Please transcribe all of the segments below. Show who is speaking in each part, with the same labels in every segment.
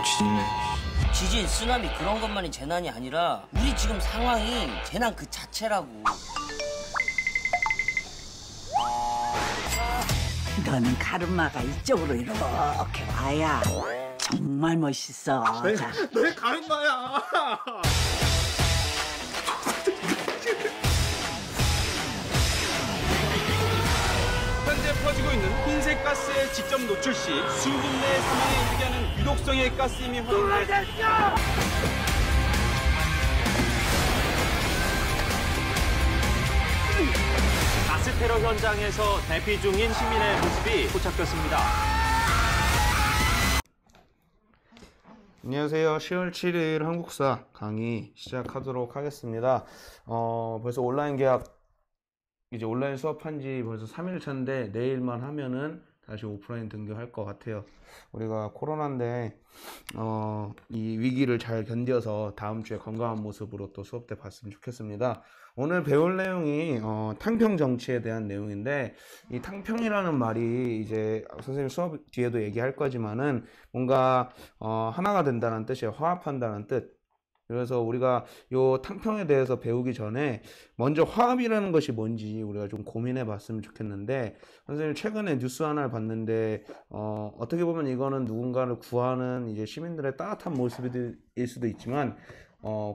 Speaker 1: 지진이네.
Speaker 2: 지진, 쓰나미 그런 것만이 재난이 아니라 우리 지금 상황이 재난 그 자체라고.
Speaker 3: 너는 가르마가 이쪽으로 이렇게 와야 정말 멋있어.
Speaker 4: 내 가르마야. 현재 퍼지고 있는 흰색 가스의 직접 노출 시 수분 내 사망에 이르게 하는 유독성의 가스임이 확인됐습니다. 가스 테러 현장에서 대피 중인 시민의 모습이 포착됐습니다.
Speaker 5: 안녕하세요. 10월 7일 한국사 강의 시작하도록 하겠습니다. 벌써 온라인 계약, 이제 온라인 수업한 지 벌써 3일 차인데 내일만 하면은 다시 오프라인 등교할 것 같아요. 우리가 코로나인데 이 위기를 잘 견뎌서 다음 주에 건강한 모습으로 또 수업 때 봤으면 좋겠습니다. 오늘 배울 내용이 탕평 정치에 대한 내용인데, 이 탕평이라는 말이 이제 선생님 수업 뒤에도 얘기할 거지만은 뭔가 하나가 된다는 뜻이에요. 화합한다는 뜻. 그래서 우리가 요 탕평에 대해서 배우기 전에 먼저 화합이라는 것이 뭔지 우리가 좀 고민해 봤으면 좋겠는데, 선생님 최근에 뉴스 하나를 봤는데 어떻게 보면 이거는 누군가를 구하는 이제 시민들의 따뜻한 모습일 수도 있지만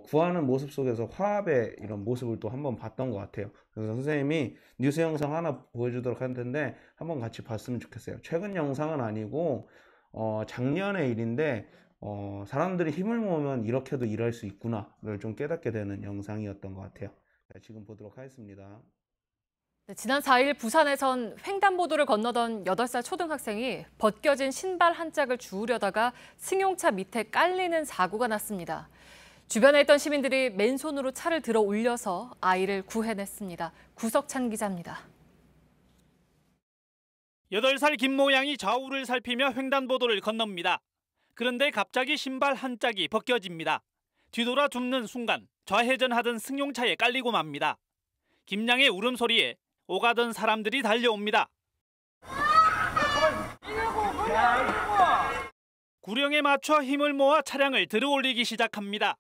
Speaker 5: 구하는 모습 속에서 화합의 이런 모습을 또 한번 봤던 것 같아요. 그래서 선생님이 뉴스 영상 하나 보여주도록 할 텐데 한번 같이 봤으면 좋겠어요. 최근 영상은 아니고 작년의 일인데 사람들이 힘을 모으면 이렇게도 일할 수 있구나를 좀 깨닫게 되는 영상이었던 것 같아요. 자, 지금 보도록 하겠습니다.
Speaker 6: 네, 지난 4일 부산에선 횡단보도를 건너던 8살 초등학생이 벗겨진 신발 한 짝을 주우려다가 승용차 밑에 깔리는 사고가 났습니다. 주변에 있던 시민들이 맨손으로 차를 들어 올려서 아이를 구해냈습니다. 구석찬 기자입니다.
Speaker 7: 8살 김모양이 좌우를 살피며 횡단보도를 건넙니다. 그런데 갑자기 신발 한 짝이 벗겨집니다. 뒤돌아 줍는 순간 좌회전하던 승용차에 깔리고 맙니다. 김양의 울음소리에 오가던 사람들이 달려옵니다. 구령에 맞춰 힘을 모아 차량을 들어올리기 시작합니다.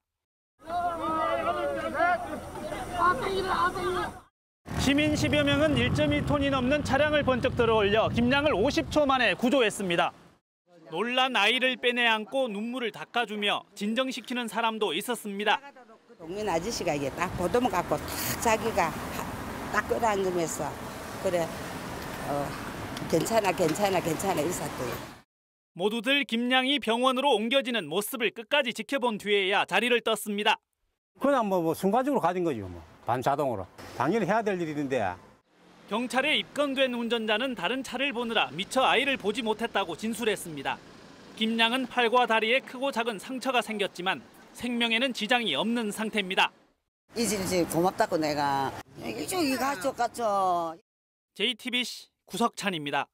Speaker 7: 시민 10여 명은 1.2톤이 넘는 차량을 번쩍 들어올려 김양을 50초 만에 구조했습니다. 놀란 아이를 빼내 안고 눈물을 닦아주며 진정시키는 사람도 있었습니다.
Speaker 8: 동민 아저씨가 이게 딱 보도만 갖고 딱 자기가 딱 끌어안으면서 그래 괜찮아 있었대요.
Speaker 7: 모두들 김양이 병원으로 옮겨지는 모습을 끝까지 지켜본 뒤에야 자리를 떴습니다.
Speaker 9: 그냥 뭐 순간적으로 가진 거죠. 뭐 반자동으로. 당연히 해야 될 일인데.
Speaker 7: 경찰에 입건된 운전자는 다른 차를 보느라 미처 아이를 보지 못했다고 진술했습니다. 김양은 팔과 다리에 크고 작은 상처가 생겼지만 생명에는 지장이 없는 상태입니다.
Speaker 8: 이제 고맙다고 내가 이쪽이 가죠.
Speaker 7: JTBC 구석찬입니다.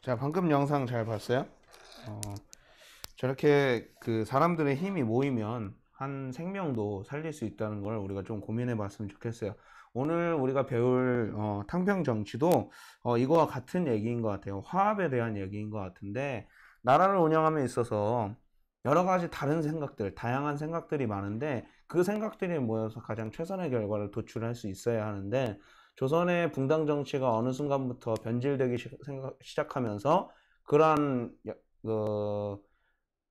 Speaker 5: 자, 방금 영상 잘 봤어요? 저렇게 그 사람들의 힘이 모이면 한 생명도 살릴 수 있다는 걸 우리가 좀 고민해 봤으면 좋겠어요. 오늘 우리가 배울 탕평 정치도 이거와 같은 얘기인 것 같아요. 화합에 대한 얘기인 것 같은데, 나라를 운영함에 있어서 여러 가지 다른 생각들, 다양한 생각들이 많은데 그 생각들이 모여서 가장 최선의 결과를 도출할 수 있어야 하는데, 조선의 붕당 정치가 어느 순간부터 변질되기 시작하면서 그러한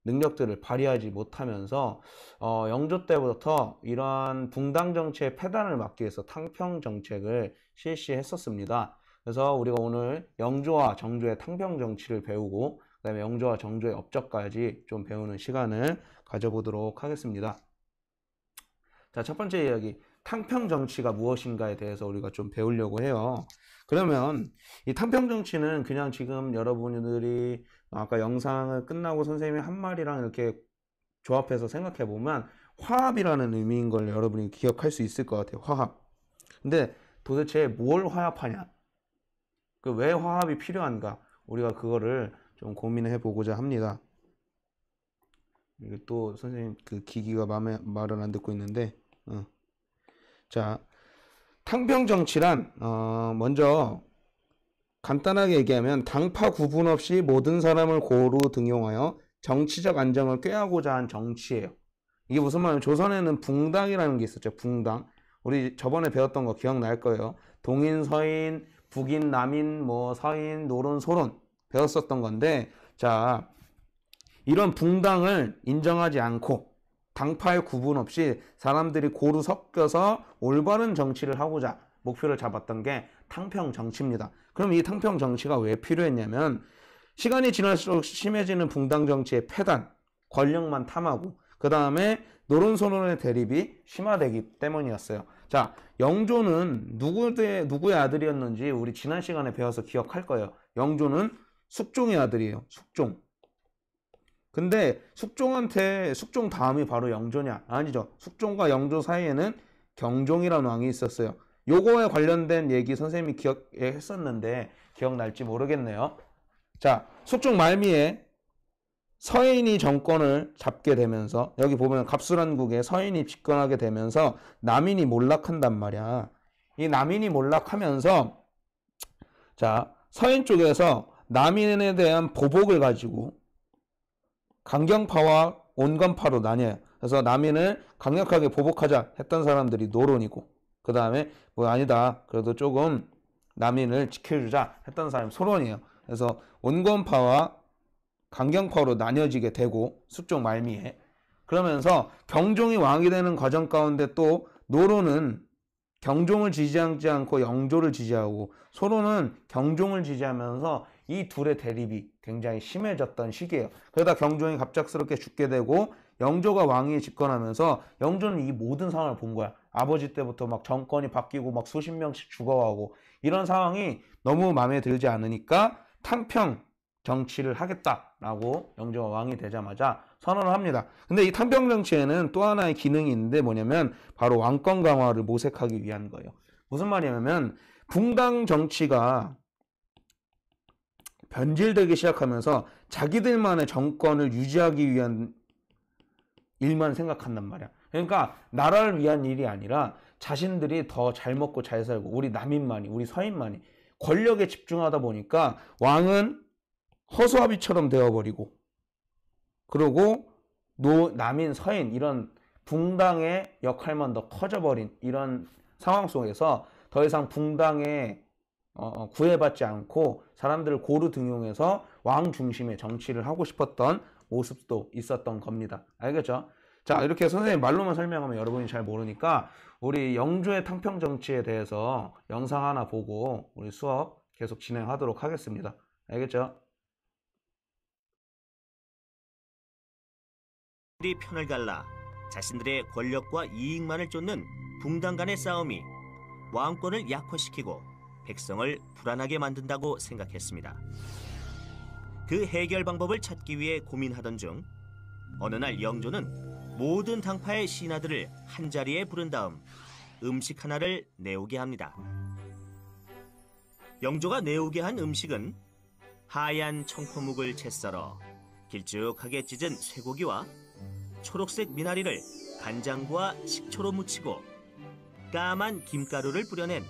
Speaker 5: 능력들을 발휘하지 못하면서 영조 때부터 이러한 붕당 정치의 폐단을 막기 위해서 탕평 정책을 실시했었습니다. 그래서 우리가 오늘 영조와 정조의 탕평 정치를 배우고 그다음에 영조와 정조의 업적까지 좀 배우는 시간을 가져보도록 하겠습니다. 자, 첫 번째 이야기, 탕평 정치가 무엇인가에 대해서 우리가 좀 배우려고 해요. 그러면 이 탕평 정치는 그냥 지금 여러분들이 아까 영상을 끝나고 선생님이 한 말이랑 이렇게 조합해서 생각해 보면 화합이라는 의미인 걸 여러분이 기억할 수 있을 것 같아요. 화합. 근데 도대체 뭘 화합하냐? 그 왜 화합이 필요한가? 우리가 그거를 좀 고민해 보고자 합니다. 이게 또 선생님 그 기기가 말을 안 듣고 있는데, 자, 탕평 정치란 먼저 간단하게 얘기하면 당파 구분 없이 모든 사람을 고루 등용하여 정치적 안정을 꾀하고자 한 정치예요. 이게 무슨 말이냐면 조선에는 붕당이라는 게 있었죠. 붕당. 우리 저번에 배웠던 거 기억날 거예요. 동인, 서인, 북인, 남인, 뭐 서인, 노론, 소론 배웠었던 건데, 자, 이런 붕당을 인정하지 않고 당파의 구분 없이 사람들이 고루 섞여서 올바른 정치를 하고자 목표를 잡았던 게 탕평 정치입니다. 그럼 이 탕평 정치가 왜 필요했냐면 시간이 지날수록 심해지는 붕당 정치의 폐단, 권력만 탐하고 그 다음에 노론소론의 대립이 심화되기 때문이었어요. 자, 영조는 누구의 아들이었는지 우리 지난 시간에 배워서 기억할 거예요. 영조는 숙종의 아들이에요. 숙종. 근데 숙종 다음이 바로 영조냐? 아니죠. 숙종과 영조 사이에는 경종이라는 왕이 있었어요. 요거에 관련된 얘기 선생님이 기억했었는데 기억날지 모르겠네요. 자, 숙종 말미에 서인이 정권을 잡게 되면서 여기 보면 갑술한국에 서인이 집권하게 되면서 남인이 몰락한단 말이야. 이 남인이 몰락하면서 자, 서인 쪽에서 남인에 대한 보복을 가지고 강경파와 온건파로 나뉘어요. 그래서 남인을 강력하게 보복하자 했던 사람들이 노론이고 그 다음에 뭐 아니다 그래도 조금 남인을 지켜주자 했던 사람이 소론이에요. 그래서 온건파와 강경파로 나뉘어지게 되고 숙종 말미에 그러면서 경종이 왕이 되는 과정 가운데 또 노론은 경종을 지지하지 않고 영조를 지지하고 소론은 경종을 지지하면서 이 둘의 대립이 굉장히 심해졌던 시기예요. 그러다 경종이 갑작스럽게 죽게 되고 영조가 왕위 집권하면서 영조는 이 모든 상황을 본 거야. 아버지 때부터 막 정권이 바뀌고 막 수십 명씩 죽어가고 이런 상황이 너무 마음에 들지 않으니까 탕평 정치를 하겠다라고 영조가 왕이 되자마자 선언을 합니다. 근데 이 탕평 정치에는 또 하나의 기능이 있는데 뭐냐면 바로 왕권 강화를 모색하기 위한 거예요. 무슨 말이냐면 붕당 정치가 변질되기 시작하면서 자기들만의 정권을 유지하기 위한 일만 생각한단 말이야. 그러니까 나라를 위한 일이 아니라 자신들이 더 잘 먹고 잘 살고 우리 남인만이 우리 서인만이 권력에 집중하다 보니까 왕은 허수아비처럼 되어버리고 그리고 남인 서인 이런 붕당의 역할만 더 커져버린 이런 상황 속에서 더 이상 붕당에 구애받지 않고 사람들을 고루 등용해서 왕 중심의 정치를 하고 싶었던 모습도 있었던 겁니다. 알겠죠? 자, 이렇게 선생님 말로만 설명하면 여러분이 잘 모르니까 우리 영조의 탕평 정치에 대해서 영상 하나 보고 우리 수업 계속 진행하도록 하겠습니다. 알겠죠?
Speaker 1: 편을 갈라 자신들의 권력과 이익만을 쫓는 붕당 간의 싸움이 왕권을 약화시키고 백성을 불안하게 만든다고 생각했습니다. 그 해결 방법을 찾기 위해 고민하던 중 어느 날 영조는 모든 당파의 신하들을 한자리에 부른 다음 음식 하나를 내오게 합니다. 영조가 내오게 한 음식은 하얀 청포묵을 채 썰어 길쭉하게 찢은 쇠고기와 초록색 미나리를 간장과 식초로 무치고 까만 김가루를 뿌려낸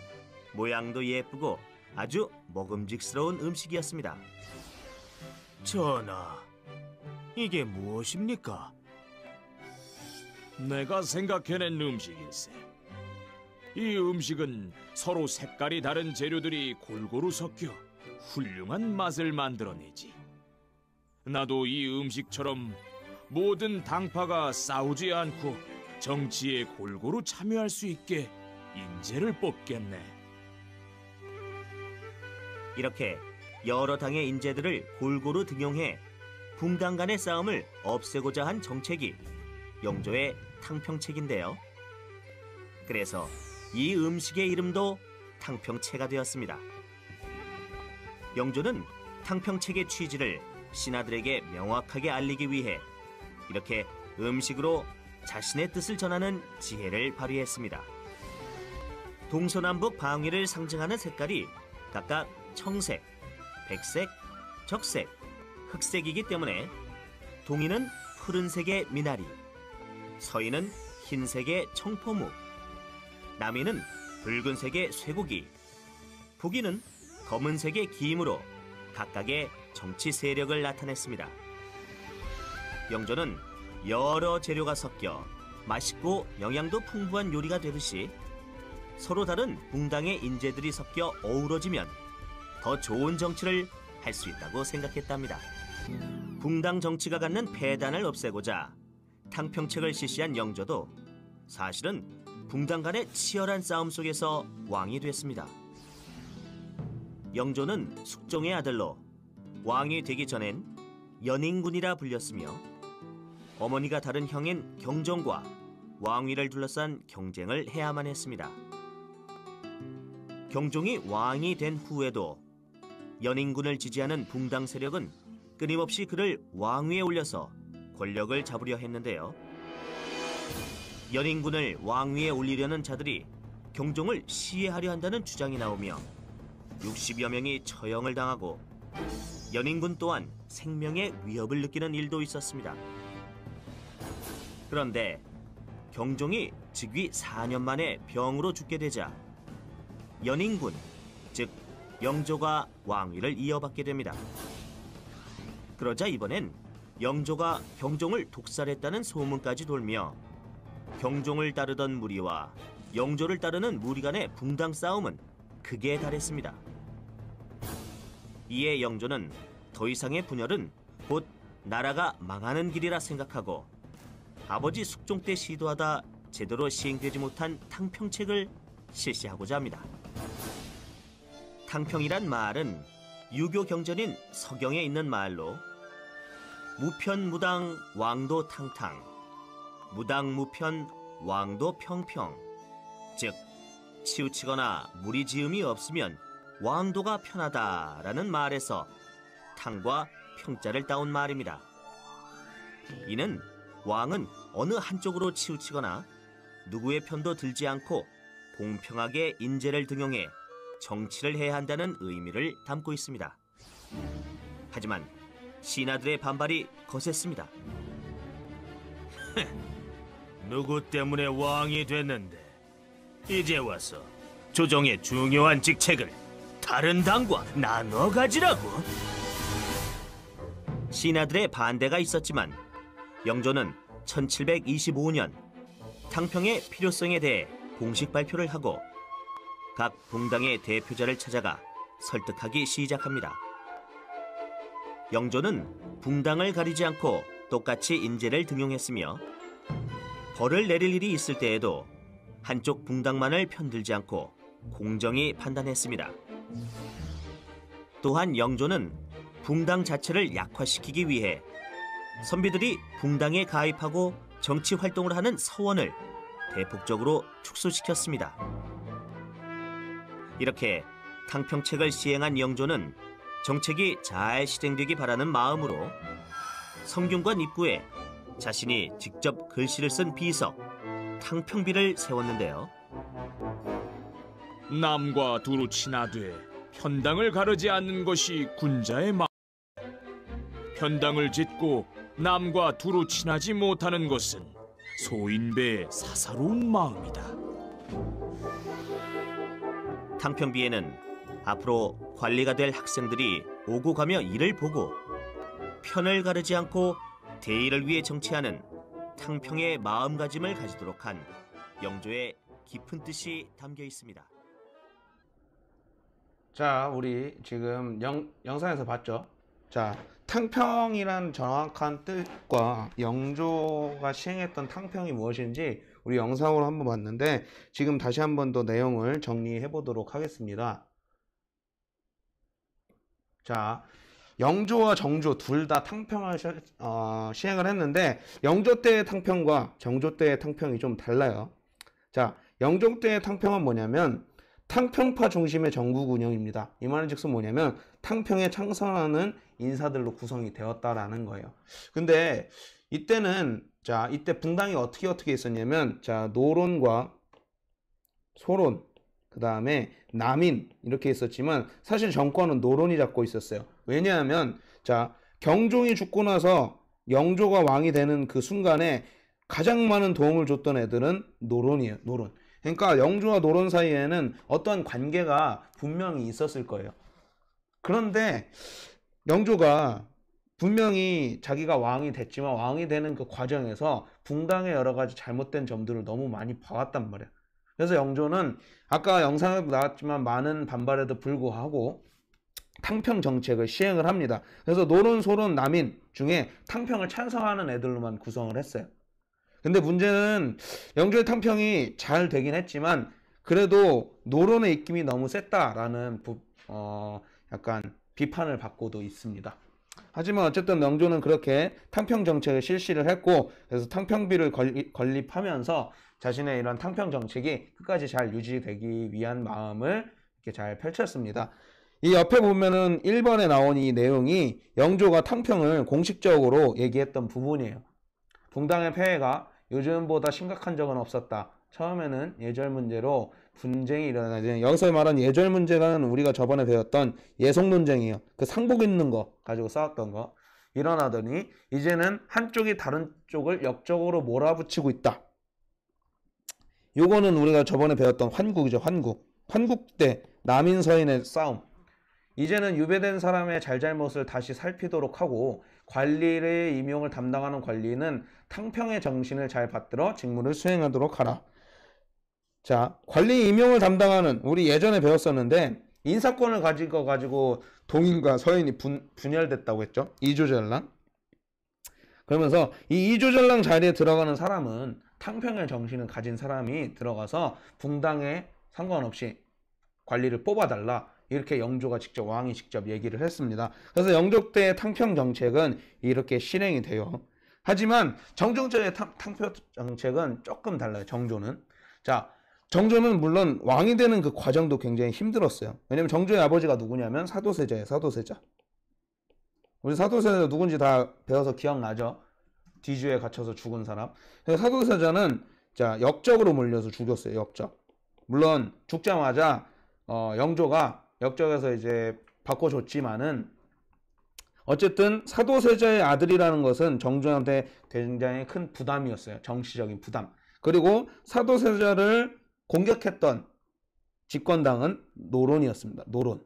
Speaker 1: 모양도 예쁘고 아주 먹음직스러운 음식이었습니다.
Speaker 10: 전하, 이게 무엇입니까? 내가 생각해낸 음식일세. 이 음식은 서로 색깔이 다른 재료들이 골고루 섞여 훌륭한 맛을 만들어내지. 나도 이 음식처럼 모든 당파가 싸우지 않고 정치에 골고루 참여할 수 있게 인재를 뽑겠네.
Speaker 1: 이렇게 여러 당의 인재들을 골고루 등용해 붕당 간의 싸움을 없애고자 한 정책이 영조의 탕평책인데요. 그래서 이 음식의 이름도 탕평채가 되었습니다. 영조는 탕평책의 취지를 신하들에게 명확하게 알리기 위해 이렇게 음식으로 자신의 뜻을 전하는 지혜를 발휘했습니다. 동서남북 방위를 상징하는 색깔이 각각 청색, 백색, 적색, 흑색이기 때문에 동인은 푸른색의 미나리, 서인은 흰색의 청포묵, 남인은 붉은색의 쇠고기, 북인은 검은색의 기임으로 각각의 정치 세력을 나타냈습니다. 영조는 여러 재료가 섞여 맛있고 영양도 풍부한 요리가 되듯이 서로 다른 붕당의 인재들이 섞여 어우러지면 더 좋은 정치를 할 수 있다고 생각했답니다. 붕당 정치가 갖는 폐단을 없애고자 탕평책을 실시한 영조도 사실은 붕당 간의 치열한 싸움 속에서 왕이 됐습니다. 영조는 숙종의 아들로 왕이 되기 전엔 연인군이라 불렸으며 어머니가 다른 형인 경종과 왕위를 둘러싼 경쟁을 해야만 했습니다. 경종이 왕이 된 후에도 연인군을 지지하는 붕당 세력은 끊임없이 그를 왕위에 올려서 권력을 잡으려 했는데요. 연인군을 왕위에 올리려는 자들이 경종을 시해하려 한다는 주장이 나오며 60여 명이 처형을 당하고 연인군 또한 생명의 위협을 느끼는 일도 있었습니다. 그런데 경종이 즉위 4년 만에 병으로 죽게 되자 연인군, 즉 영조가 왕위를 이어받게 됩니다. 그러자 이번엔 영조가 경종을 독살했다는 소문까지 돌며 경종을 따르던 무리와 영조를 따르는 무리 간의 붕당 싸움은 극에 달했습니다. 이에 영조는 더 이상의 분열은 곧 나라가 망하는 길이라 생각하고 아버지 숙종 때 시도하다 제대로 시행되지 못한 탕평책을 실시하고자 합니다. 탕평이란 말은 유교 경전인 서경에 있는 말로 무편무당 왕도 탕탕, 무당무편 왕도 평평, 즉 치우치거나 무리지음이 없으면 왕도가 편하다라는 말에서 탕과 평자를 따온 말입니다. 이는 왕은 어느 한쪽으로 치우치거나 누구의 편도 들지 않고 공평하게 인재를 등용해 정치를 해야 한다는 의미를 담고 있습니다. 하지만 신하들의 반발이 거셌습니다.
Speaker 11: 누구 때문에 왕이 됐는데 이제 와서 조정의 중요한 직책을 다른 당과 나눠 가지라고?
Speaker 1: 신하들의 반대가 있었지만 영조는 1725년 탕평의 필요성에 대해 공식 발표를 하고 각 붕당의 대표자를 찾아가 설득하기 시작합니다. 영조는 붕당을 가리지 않고 똑같이 인재를 등용했으며 벌을 내릴 일이 있을 때에도 한쪽 붕당만을 편들지 않고 공정히 판단했습니다. 또한 영조는 붕당 자체를 약화시키기 위해 선비들이 붕당에 가입하고 정치 활동을 하는 서원을 대폭적으로 축소시켰습니다. 이렇게 탕평책을 시행한 영조는 정책이 잘 실행되기 바라는 마음으로 성균관 입구에 자신이 직접 글씨를 쓴 비석 탕평비를 세웠는데요.
Speaker 10: 남과 두루 친하되 편당을 가르지 않는 것이 군자의 마음. 편당을 짓고 남과 두루 친하지 못하는 것은 소인배의 사사로운 마음이다.
Speaker 1: 탕평비에는 앞으로 관리가 될 학생들이 오고 가며 이를 보고 편을 가르지 않고 대의를 위해 정치하는 탕평의 마음가짐을 가지도록 한 영조의 깊은 뜻이 담겨 있습니다.
Speaker 5: 자, 우리 지금 영상에서 봤죠? 자, 탕평이란 정확한 뜻과 영조가 시행했던 탕평이 무엇인지 우리 영상으로 한번 봤는데 지금 다시 한 번 더 내용을 정리해 보도록 하겠습니다. 자, 영조와 정조 둘 다 탕평을 시행을 했는데 영조 때의 탕평과 정조 때의 탕평이 좀 달라요. 자, 영조 때의 탕평은 뭐냐면 탕평파 중심의 정국 운영입니다. 이 말은 즉슨 뭐냐면 탕평에 창선하는 인사들로 구성이 되었다라는 거예요. 근데 이때는 자, 이때 붕당이 어떻게 있었냐면 자, 노론과 소론, 그 다음에 남인 이렇게 있었지만 사실 정권은 노론이 잡고 있었어요. 왜냐하면 자, 경종이 죽고 나서 영조가 왕이 되는 그 순간에 가장 많은 도움을 줬던 애들은 노론이에요. 노론. 그러니까 영조와 노론 사이에는 어떤 관계가 분명히 있었을 거예요. 그런데 영조가 분명히 자기가 왕이 됐지만 왕이 되는 그 과정에서 붕당의 여러 가지 잘못된 점들을 너무 많이 봐왔단 말이야. 그래서 영조는 아까 영상에도 나왔지만 많은 반발에도 불구하고 탕평 정책을 시행을 합니다. 그래서 노론, 소론, 남인 중에 탕평을 찬성하는 애들로만 구성을 했어요. 근데 문제는 영조의 탕평이 잘 되긴 했지만 그래도 노론의 입김이 너무 셌다라는 약간 비판을 받고도 있습니다. 하지만 어쨌든 영조는 그렇게 탕평 정책을 실시를 했고 그래서 탕평비를 건립하면서 자신의 이런 탕평 정책이 끝까지 잘 유지되기 위한 마음을 이렇게 잘 펼쳤습니다. 이 옆에 보면은 1번에 나온 이 내용이 영조가 탕평을 공식적으로 얘기했던 부분이에요. 붕당의 폐해가 요즘보다 심각한 적은 없었다. 처음에는 예절 문제로 분쟁이 일어나지. 여기서 말한 예절 문제는 우리가 저번에 배웠던 예속 논쟁이에요. 그 상복 입는 거 가지고 싸웠던 거. 일어나더니 이제는 한쪽이 다른 쪽을 역적으로 몰아붙이고 있다. 요거는 우리가 저번에 배웠던 환국이죠. 환국 때 남인 서인의 싸움. 이제는 유배된 사람의 잘잘못을 다시 살피도록 하고 관리를 임용을 담당하는 관리는 탕평의 정신을 잘 받들어 직무를 수행하도록 하라. 자, 관리 임용을 담당하는 우리 예전에 배웠었는데 인사권을 가지고 동인과 서인이 분열됐다고 했죠. 이조전랑. 그러면서 이 이조전랑 자리에 들어가는 사람은 탕평의 정신을 가진 사람이 들어가서 붕당에 상관없이 관리를 뽑아달라. 이렇게 영조가 직접 왕이 직접 얘기를 했습니다. 그래서 영조 때의 탕평 정책은 이렇게 실행이 돼요. 하지만 정종 때의 탕평 정책은 조금 달라요. 정조는. 자, 정조는 물론 왕이 되는 그 과정도 굉장히 힘들었어요. 왜냐면 정조의 아버지가 누구냐면 사도세자예요. 사도세자. 우리 사도세자 누군지 다 배워서 기억나죠? 뒤주에 갇혀서 죽은 사람. 사도세자는 자, 역적으로 몰려서 죽였어요. 역적. 물론 죽자마자 영조가 역적에서 이제 바꿔줬지만은 어쨌든 사도세자의 아들이라는 것은 정조한테 굉장히 큰 부담이었어요. 정치적인 부담. 그리고 사도세자를 공격했던 집권당은 노론이었습니다. 노론.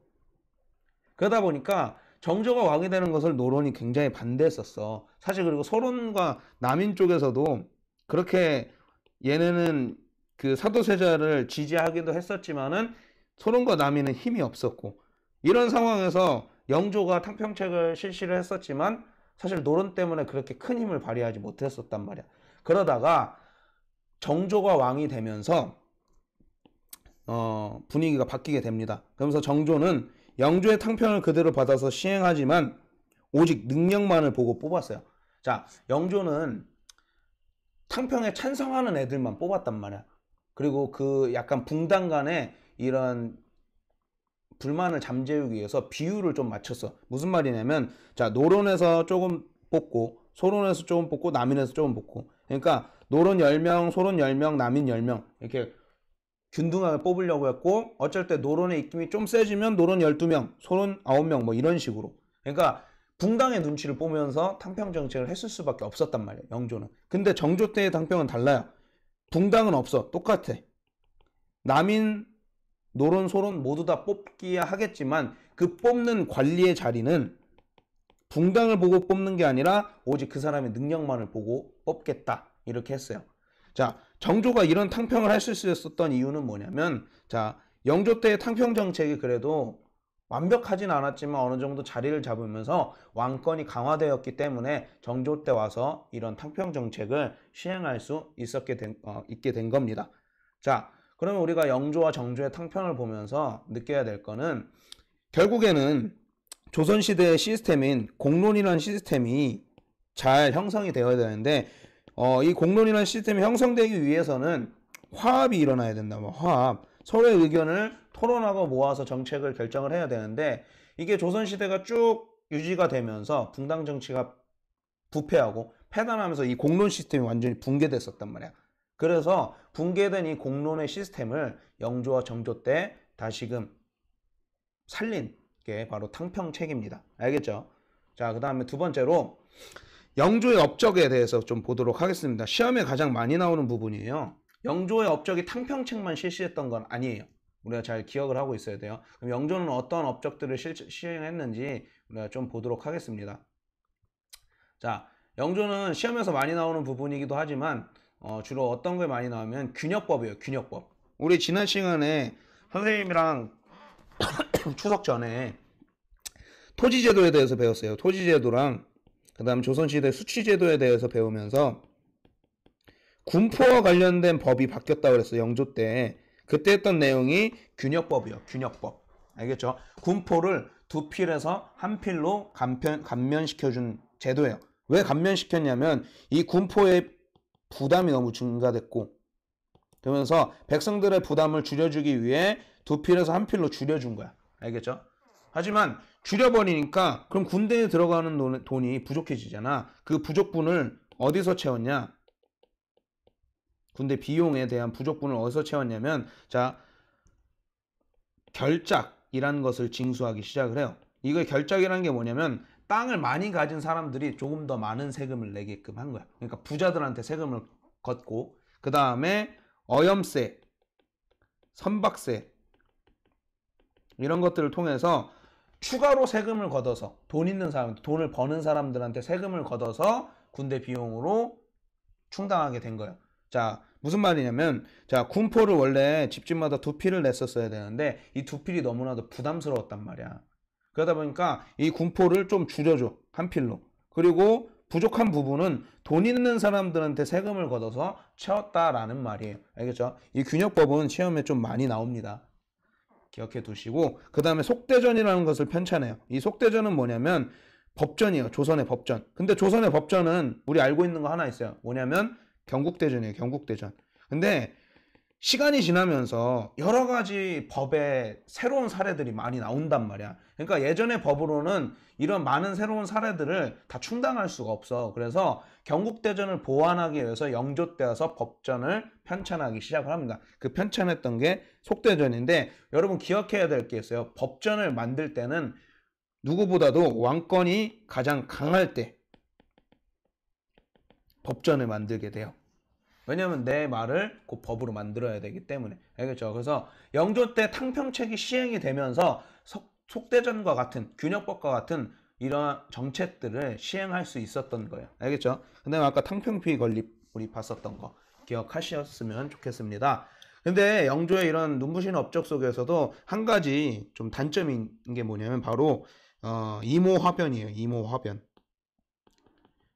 Speaker 5: 그러다 보니까 정조가 왕이 되는 것을 노론이 굉장히 반대했었어. 사실 그리고 소론과 남인 쪽에서도 그렇게 얘네는 그 사도세자를 지지하기도 했었지만은 소론과 남인은 힘이 없었고 이런 상황에서 영조가 탕평책을 실시를 했었지만 사실 노론 때문에 그렇게 큰 힘을 발휘하지 못했었단 말이야. 그러다가 정조가 왕이 되면서 분위기가 바뀌게 됩니다. 그러면서 정조는 영조의 탕평을 그대로 받아서 시행하지만 오직 능력만을 보고 뽑았어요. 자, 영조는 탕평에 찬성하는 애들만 뽑았단 말이야. 그리고 그 약간 붕당 간에 이런 불만을 잠재우기 위해서 비율을 좀 맞췄어. 무슨 말이냐면 자, 노론에서 조금 뽑고 소론에서 조금 뽑고 남인에서 조금 뽑고 그러니까 노론 10명, 소론 10명, 남인 10명 이렇게 균등하게 뽑으려고 했고 어쩔 때 노론의 입김이 좀 세지면 노론 12명, 소론 9명 뭐 이런 식으로 그러니까 붕당의 눈치를 보면서 탕평 정책을 했을 수밖에 없었단 말이에요. 영조는. 근데 정조 때의 탕평은 달라요. 붕당은 없어. 똑같아. 남인, 노론, 소론 모두 다 뽑기야 하겠지만 그 뽑는 관리의 자리는 붕당을 보고 뽑는 게 아니라 오직 그 사람의 능력만을 보고 뽑겠다. 이렇게 했어요. 자, 정조가 이런 탕평을 할 수 있었던 이유는 뭐냐면 자, 영조 때의 탕평 정책이 그래도 완벽하진 않았지만 어느 정도 자리를 잡으면서 왕권이 강화되었기 때문에 정조 때 와서 이런 탕평 정책을 시행할 수 있게 된 겁니다. 자, 그러면 우리가 영조와 정조의 탕평을 보면서 느껴야 될 거는 결국에는 조선시대의 시스템인 공론이라는 시스템이 잘 형성이 되어야 되는데 이 공론이라는 시스템이 형성되기 위해서는 화합이 일어나야 된다. 화합. 서로의 의견을 토론하고 모아서 정책을 결정을 해야 되는데 이게 조선시대가 쭉 유지가 되면서 붕당 정치가 부패하고 패단하면서 이 공론 시스템이 완전히 붕괴됐었단 말이야. 그래서 붕괴된 이 공론의 시스템을 영조와 정조 때 다시금 살린 게 바로 탕평책입니다. 알겠죠? 자, 그 다음에 두 번째로 영조의 업적에 대해서 좀 보도록 하겠습니다. 시험에 가장 많이 나오는 부분이에요. 영조의 업적이 탕평책만 실시했던 건 아니에요. 우리가 잘 기억을 하고 있어야 돼요. 그럼 영조는 어떤 업적들을 시행했는지 우리가 좀 보도록 하겠습니다. 자, 영조는 시험에서 많이 나오는 부분이기도 하지만 주로 어떤 게 많이 나오면 균역법이에요. 균역법. 우리 지난 시간에 선생님이랑 추석 전에 토지제도에 대해서 배웠어요. 토지제도랑 그 다음 조선시대 수취제도에 대해서 배우면서 군포와 관련된 법이 바뀌었다고 그랬어요. 영조 때. 그때 했던 내용이 균역법이요. 균역법. 알겠죠? 군포를 두 필에서 한 필로 감면시켜준 제도예요. 왜 감면시켰냐면 이 군포의 부담이 너무 증가됐고 그러면서 백성들의 부담을 줄여주기 위해 두 필에서 한 필로 줄여준 거야. 알겠죠? 하지만 줄여버리니까 그럼 군대에 들어가는 돈이 부족해지잖아. 그 부족분을 어디서 채웠냐? 군대 비용에 대한 부족분을 어디서 채웠냐면 자, 결작이라는 것을 징수하기 시작을 해요. 이거 결작이라는 게 뭐냐면 땅을 많이 가진 사람들이 조금 더 많은 세금을 내게끔 한 거야. 그러니까 부자들한테 세금을 걷고 그 다음에 어염세, 선박세 이런 것들을 통해서 추가로 세금을 걷어서 돈 있는 사람, 돈을 버는 사람들한테 세금을 걷어서 군대 비용으로 충당하게 된 거예요. 자, 무슨 말이냐면 자, 군포를 원래 집집마다 두 필을 냈었어야 되는데 이 두 필이 너무나도 부담스러웠단 말이야. 그러다 보니까 이 군포를 좀 줄여줘. 한 필로. 그리고 부족한 부분은 돈 있는 사람들한테 세금을 걷어서 채웠다라는 말이에요. 알겠죠? 이 균역법은 시험에 좀 많이 나옵니다. 기억해 두시고 그 다음에 속대전이라는 것을 편찬해요. 이 속대전은 뭐냐면 법전이에요. 조선의 법전. 근데 조선의 법전은 우리 알고 있는 거 하나 있어요. 뭐냐면 경국대전이에요. 경국대전. 근데 시간이 지나면서 여러 가지 법의 새로운 사례들이 많이 나온단 말이야. 그러니까 예전의 법으로는 이런 많은 새로운 사례들을 다 충당할 수가 없어. 그래서 경국대전을 보완하기 위해서 영조 때 와서 법전을 편찬하기 시작을 합니다. 그 편찬했던 게 속대전인데 여러분 기억해야 될 게 있어요. 법전을 만들 때는 누구보다도 왕권이 가장 강할 때 법전을 만들게 돼요. 왜냐면 내 말을 그 법으로 만들어야 되기 때문에. 알겠죠? 그래서 영조 때 탕평책이 시행이 되면서 속대전과 같은 균역법과 같은 이런 정책들을 시행할 수 있었던 거예요. 알겠죠? 근데 아까 탕평비 건립 우리 봤었던 거 기억하셨으면 좋겠습니다. 근데 영조의 이런 눈부신 업적 속에서도 한 가지 좀 단점인 게 뭐냐면 바로 이모화변이에요. 이모화변.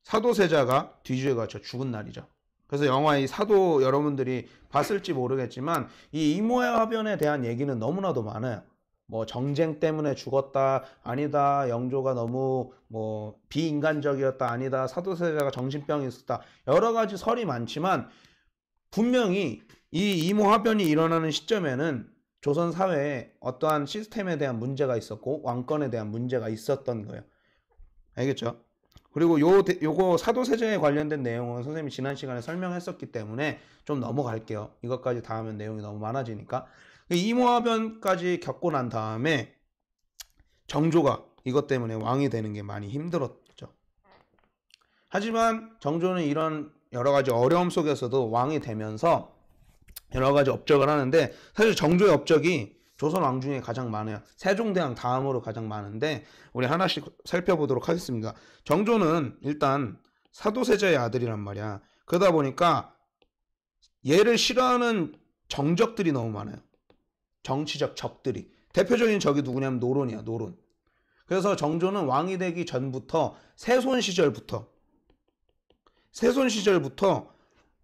Speaker 5: 사도세자가 뒤주에 갇혀 죽은 날이죠. 그래서 영화 이 사도 여러분들이 봤을지 모르겠지만 이 이모화변에 대한 얘기는 너무나도 많아요. 뭐 정쟁 때문에 죽었다, 아니다, 영조가 너무 뭐 비인간적이었다, 아니다, 사도세자가 정신병이 있었다, 여러 가지 설이 많지만 분명히 이 이모화변이 일어나는 시점에는 조선 사회에 어떠한 시스템에 대한 문제가 있었고 왕권에 대한 문제가 있었던 거예요. 알겠죠? 그리고 요거 사도세자에 관련된 내용은 선생님이 지난 시간에 설명했었기 때문에 좀 넘어갈게요. 이것까지 다 하면 내용이 너무 많아지니까. 이모화변까지 겪고 난 다음에 정조가 이것 때문에 왕이 되는 게 많이 힘들었죠. 하지만 정조는 이런 여러 가지 어려움 속에서도 왕이 되면서 여러 가지 업적을 하는데 사실 정조의 업적이 조선 왕 중에 가장 많아요. 세종대왕 다음으로 가장 많은데 우리 하나씩 살펴보도록 하겠습니다. 정조는 일단 사도세자의 아들이란 말이야. 그러다 보니까 얘를 싫어하는 정적들이 너무 많아요. 정치적 적들이. 대표적인 적이 누구냐면 노론이야. 노론. 그래서 정조는 왕이 되기 전부터 세손 시절부터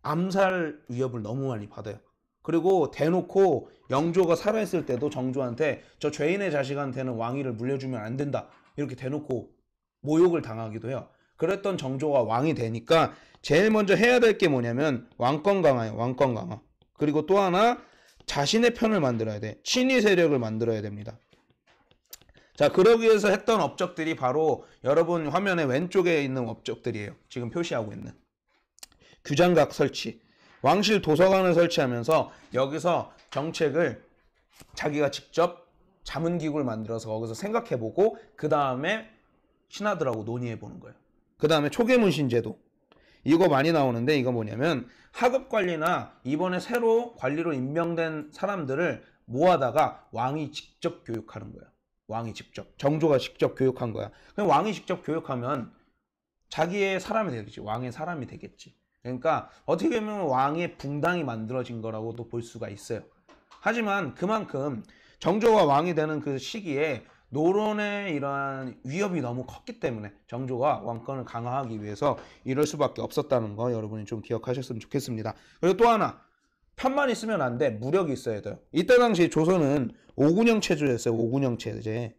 Speaker 5: 암살 위협을 너무 많이 받아요. 그리고 대놓고 영조가 살아있을 때도 정조한테 저 죄인의 자식한테는 왕위를 물려주면 안 된다 이렇게 대놓고 모욕을 당하기도 해요. 그랬던 정조가 왕이 되니까 제일 먼저 해야 될 게 뭐냐면 왕권 강화예요. 왕권 강화. 그리고 또 하나 자신의 편을 만들어야 돼. 친위 세력을 만들어야 됩니다. 자, 그러기 위해서 했던 업적들이 바로 여러분 화면의 왼쪽에 있는 업적들이에요. 지금 표시하고 있는 규장각 설치, 왕실 도서관을 설치하면서 여기서 정책을 자기가 직접 자문기구를 만들어서 거기서 생각해보고 그 다음에 신하들하고 논의해보는 거예요. 그 다음에 초계문신제도, 이거 많이 나오는데 이거 뭐냐면 하급관리나 이번에 새로 관리로 임명된 사람들을 뭐 하다가 왕이 직접 교육하는 거야. 왕이 직접. 정조가 직접 교육한 거야. 그럼 왕이 직접 교육하면 자기의 사람이 되겠지. 왕의 사람이 되겠지. 그러니까 어떻게 보면 왕의 붕당이 만들어진 거라고도 볼 수가 있어요. 하지만 그만큼 정조가 왕이 되는 그 시기에 노론의 이러한 위협이 너무 컸기 때문에 정조가 왕권을 강화하기 위해서 이럴 수밖에 없었다는 거 여러분이 좀 기억하셨으면 좋겠습니다. 그리고 또 하나, 편만 있으면 안 돼. 무력이 있어야 돼요. 이때 당시 조선은 5군영 체제였어요. 5군영 체제.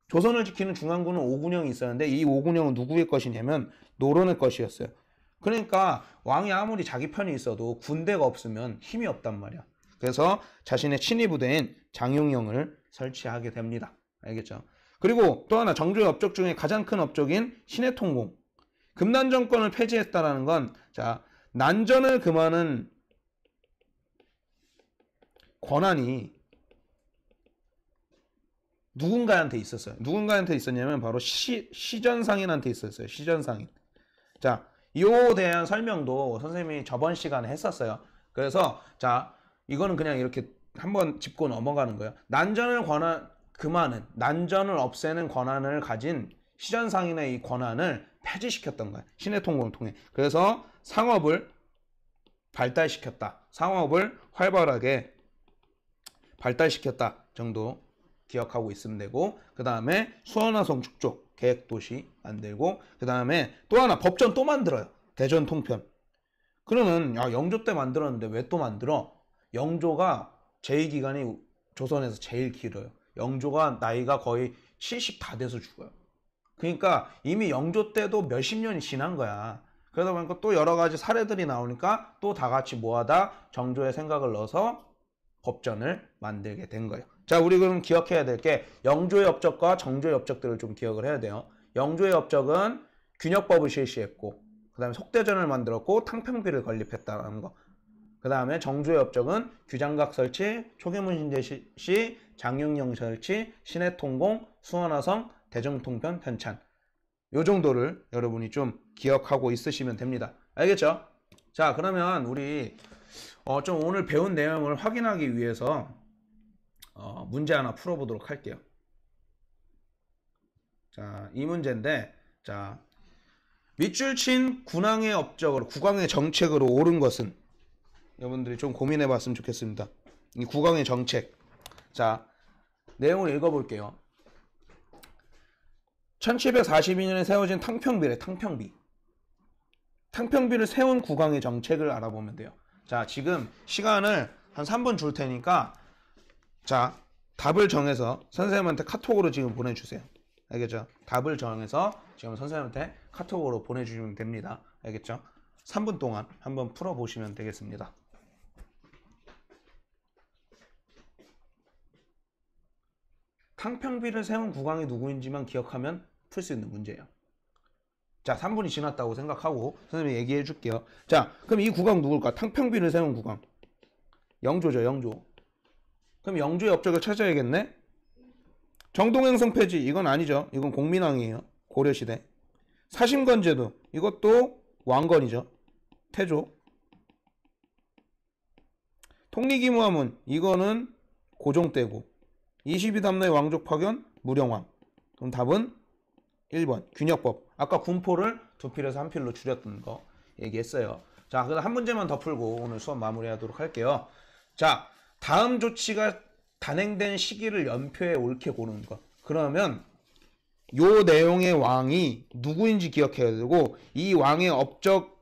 Speaker 5: 조선을 지키는 중앙군은 5군영이 있었는데 이 5군영은 누구의 것이냐면 노론의 것이었어요. 그러니까 왕이 아무리 자기 편이 있어도 군대가 없으면 힘이 없단 말이야. 그래서 자신의 친위 부대인 장용영을 설치하게 됩니다. 알겠죠? 그리고 또 하나, 정조의 업적 중에 가장 큰 업적인 신해통공. 금난 정권을 폐지했다라는 건, 자, 난전을 금하는 권한이 누군가한테 있었어요. 누군가한테 있었냐면 바로 시전상인한테 있었어요. 시전상인. 자, 이에 대한 설명도 선생님이 저번 시간에 했었어요. 그래서 자, 이거는 그냥 이렇게 한번 짚고 넘어가는 거예요. 난전을 난전을 없애는 권한을 가진 시전상인의 이 권한을 폐지시켰던 거예요. 신해통공을 통해. 그래서 상업을 발달시켰다. 상업을 활발하게 발달시켰다 정도 기억하고 있으면 되고, 그 다음에 수원화성 축조 계획도시 만들고, 그 다음에 또 하나 법전 또 만들어요. 대전 통편. 그러면 야, 영조 때 만들었는데 왜 또 만들어? 영조가 제위기간이 조선에서 제일 길어요. 영조가 나이가 거의 70 다 돼서 죽어요. 그러니까 이미 영조 때도 몇십 년이 지난 거야. 그러다 보니까 또 여러 가지 사례들이 나오니까 또 다 같이 모아다 정조의 생각을 넣어서 법전을 만들게 된 거예요. 자, 우리 그럼 기억해야 될 게 영조의 업적과 정조의 업적들을 좀 기억을 해야 돼요. 영조의 업적은 균역법을 실시했고, 그 다음에 속대전을 만들었고 탕평비를 건립했다는 거. 그 다음에 정조의 업적은 규장각 설치, 초계문 신제 실시, 장용영 설치, 신해통공, 수원화성, 대정통편 편찬. 요 정도를 여러분이 좀 기억하고 있으시면 됩니다. 알겠죠? 자, 그러면 우리 좀 오늘 배운 내용을 확인하기 위해서 문제 하나 풀어보도록 할게요. 자, 이 문제인데, 자, 밑줄 친 군왕의 업적으로, 국왕의 정책으로 옳은 것은? 여러분들이 좀 고민해 봤으면 좋겠습니다. 이 국왕의 정책. 자, 내용을 읽어볼게요. 1742년에 세워진 탕평비래, 탕평비. 탕평비를 세운 국왕의 정책을 알아보면 돼요. 자, 지금 시간을 한 3분 줄 테니까, 자, 답을 정해서 선생님한테 카톡으로 지금 보내주세요. 알겠죠? 답을 정해서 지금 선생님한테 카톡으로 보내주시면 됩니다. 알겠죠? 3분 동안 한번 풀어보시면 되겠습니다. 탕평비를 세운 국왕이 누구인지만 기억하면 풀 수 있는 문제예요. 자, 3분이 지났다고 생각하고 선생님이 얘기해 줄게요. 자, 그럼 이 국왕 누굴까? 탕평비를 세운 국왕. 영조죠, 영조. 그럼 영조의 업적을 찾아야겠네? 정동행성 폐지, 이건 아니죠. 이건 공민왕이에요. 고려시대. 사심건제도, 이것도 왕건이죠. 태조. 통리기무화문, 이거는 고종 때고. 22담로의 왕족 파견, 무령왕. 그럼 답은 1번 균역법. 아까 군포를 2필에서 1필로 줄였던 거 얘기했어요. 자, 그럼 한 문제만 더 풀고 오늘 수업 마무리하도록 할게요. 자, 다음 조치가 단행된 시기를 연표에 옳게 고르는 거. 그러면 요 내용의 왕이 누구인지 기억해야 되고, 이 왕의 업적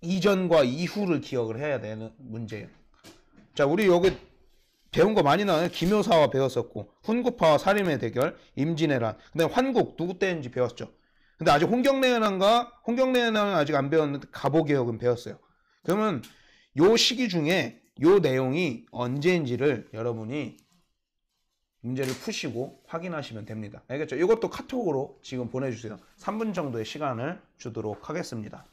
Speaker 5: 이전과 이후를 기억을 해야 되는 문제예요. 자, 우리 여기 배운 거 많이 나와요. 기묘사화 배웠었고, 훈구파와 사림의 대결, 임진왜란, 그다음에 환국 누구 때인지 배웠죠. 근데 아직 홍경래연왕은 아직 안 배웠는데 갑오개혁은 배웠어요. 그러면 요 시기 중에 요 내용이 언제인지를 여러분이 문제를 푸시고 확인하시면 됩니다. 알겠죠? 이것도 카톡으로 지금 보내주세요. 3분 정도의 시간을 주도록 하겠습니다.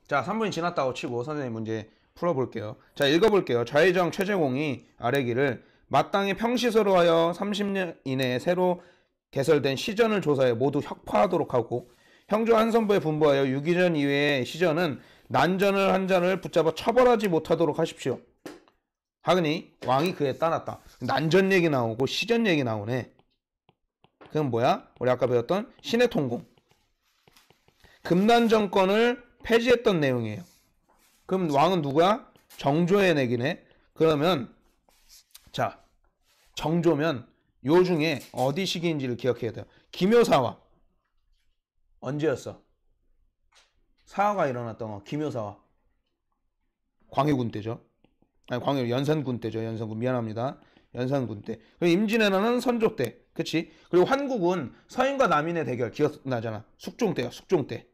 Speaker 5: 자, 3분이 지났다고 치고 선생님 문제 풀어볼게요. 자, 읽어볼게요. 좌의정 최재공이 아래기를 마땅히 평시서로 하여 30년 이내에 새로 개설된 시전을 조사해 모두 혁파하도록 하고, 형조 한 선부에 분부하여 유기전 이외의 시전은 난전을 한 자를 붙잡아 처벌하지 못하도록 하십시오. 하그니 왕이 그에 따랐다. 난전 얘기 나오고 시전 얘기 나오네. 그건 뭐야? 우리 아까 배웠던 신의 통공. 금난 정권을 폐지했던 내용이에요. 그럼 왕은 누구야? 정조의 내기네. 그러면 자, 정조면 요 중에 어디 시기인지를 기억해야 돼요. 기묘사화 언제였어? 사화가 일어났던 거. 기묘사화 광해군 때죠. 아니 광해 연산군 때죠. 연산군 미안합니다. 연산군 때. 그리고 임진왜란은 선조 때. 그치? 그리고 환국은 서인과 남인의 대결 기억나잖아. 숙종 때야. 숙종 때.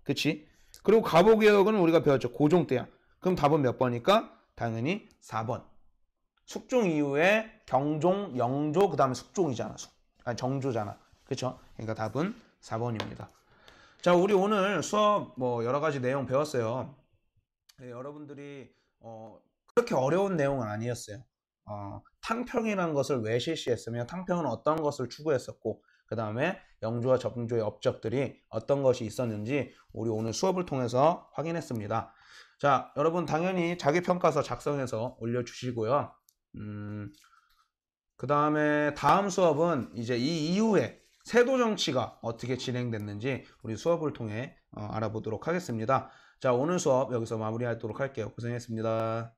Speaker 5: 그치? 그리고 갑오개혁은 우리가 배웠죠. 고종 때야. 그럼 답은 몇 번일까? 당연히 4번. 숙종 이후에 경종, 영조, 그 다음에 숙종이잖아. 아니 정조잖아. 그쵸? 그러니까 답은 4번입니다. 자, 우리 오늘 수업 뭐 여러 가지 내용 배웠어요. 네, 여러분들이 그렇게 어려운 내용은 아니었어요. 탕평이라는 것을 왜 실시했으며 탕평은 어떤 것을 추구했었고 그 다음에 영조와 정조의 업적들이 어떤 것이 있었는지 우리 오늘 수업을 통해서 확인했습니다. 자, 여러분 당연히 자기평가서 작성해서 올려주시고요. 그 다음에 다음 수업은 이제 이 이후에 세도 정치가 어떻게 진행됐는지 우리 수업을 통해 알아보도록 하겠습니다. 자, 오늘 수업 여기서 마무리하도록 할게요. 고생했습니다.